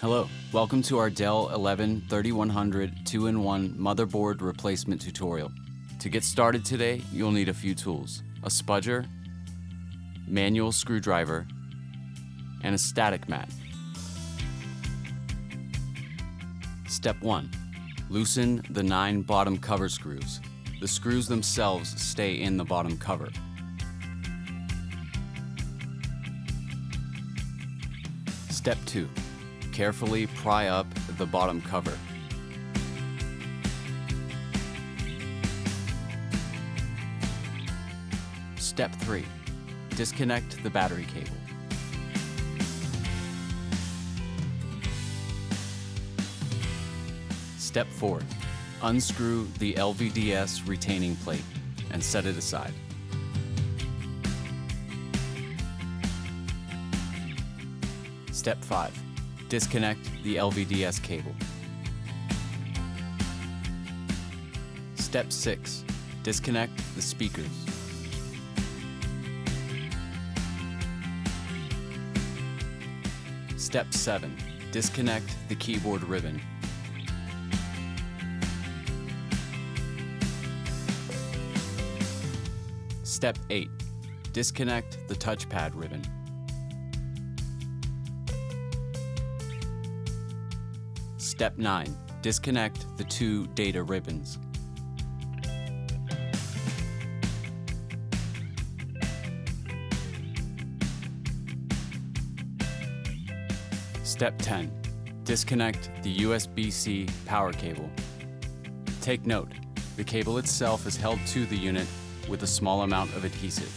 Hello, welcome to our Dell 11-3100 2-in-1 motherboard replacement tutorial. To get started today, you'll need a few tools: a spudger, manual screwdriver, and a static mat. Step 1. Loosen the 9 bottom cover screws. The screws themselves stay in the bottom cover. Step 2. Carefully pry up the bottom cover. Step 3. Disconnect the battery cable. Step 4. Unscrew the LVDS retaining plate and set it aside. Step 5. Disconnect the LVDS cable. Step 6. Disconnect the speakers. Step 7. Disconnect the keyboard ribbon. Step 8. Disconnect the touchpad ribbon. Step 9. Disconnect the 2 data ribbons. Step 10. Disconnect the USBC power cable. Take note, the cable itself is held to the unit with a small amount of adhesive.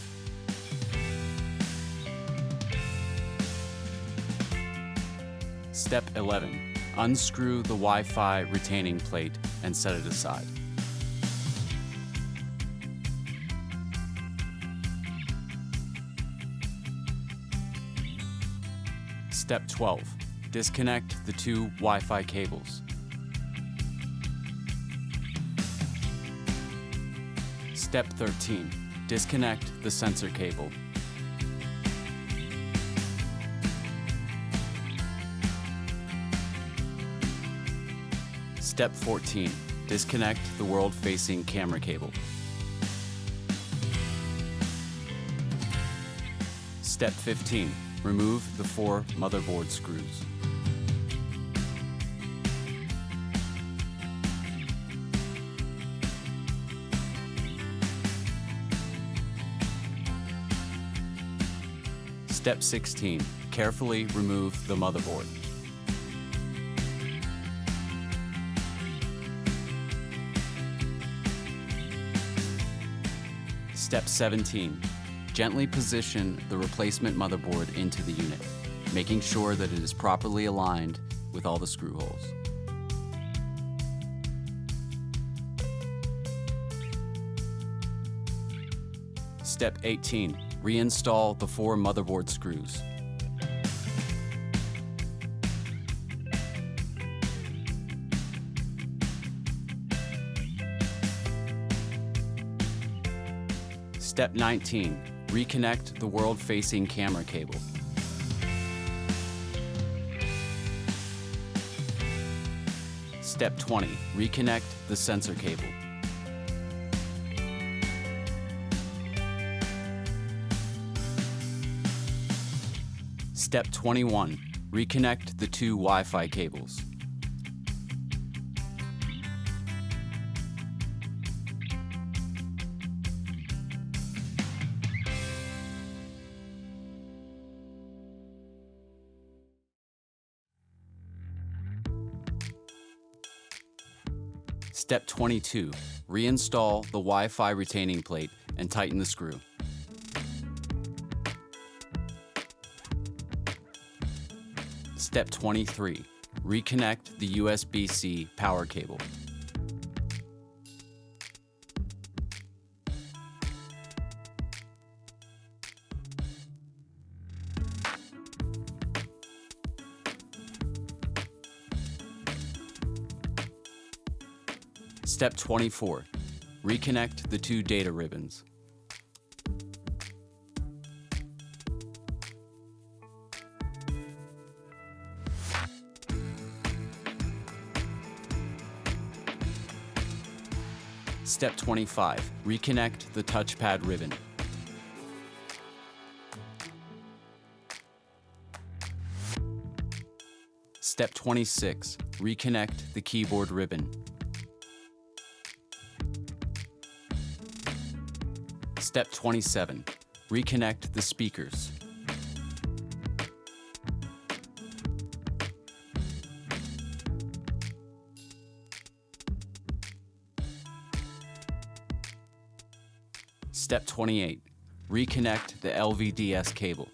Step 11. Unscrew the Wi-Fi retaining plate and set it aside. Step 12. Disconnect the 2 Wi-Fi cables. Step 13. Disconnect the sensor cable. Step 14. Disconnect the world-facing camera cable. Step 15. Remove the 4 motherboard screws. Step 16. Carefully remove the motherboard. Step 17. Gently position the replacement motherboard into the unit, making sure that it is properly aligned with all the screw holes. Step 18. Reinstall the 4 motherboard screws. Step 19. Reconnect the world-facing camera cable. Step 20. Reconnect the sensor cable. Step 21. Reconnect the 2 Wi-Fi cables. Step 22. Reinstall the Wi-Fi retaining plate and tighten the screw. Step 23. Reconnect the USBC power cable. Step 24. Reconnect the 2 data ribbons. Step 25, reconnect the touchpad ribbon. Step 26, reconnect the keyboard ribbon. Step 27, reconnect the speakers. Step 28, reconnect the LVDS cable.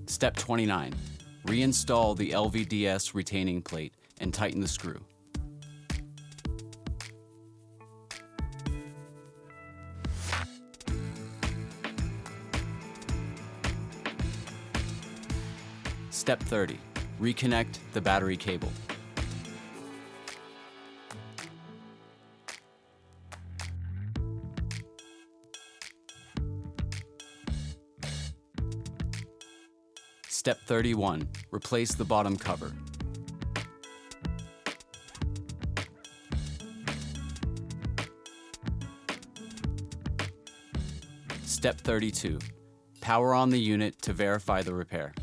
Step 29, reinstall the LVDS retaining plate and tighten the screw. Step 30, reconnect the battery cable. Step 31, replace the bottom cover. Step 32, power on the unit to verify the repair.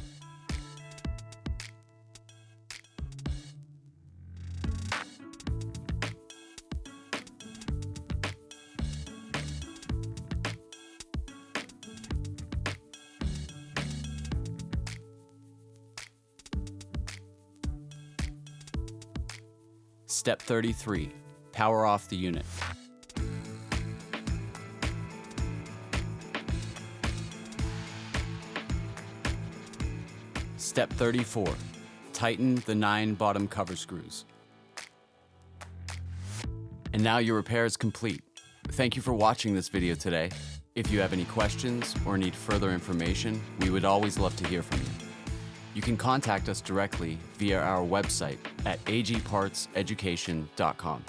Step 33, power off the unit. Step 34, tighten the 9 bottom cover screws. And now your repair is complete. Thank you for watching this video today. If you have any questions or need further information, we would always love to hear from you. You can contact us directly via our website at agpartseducation.com.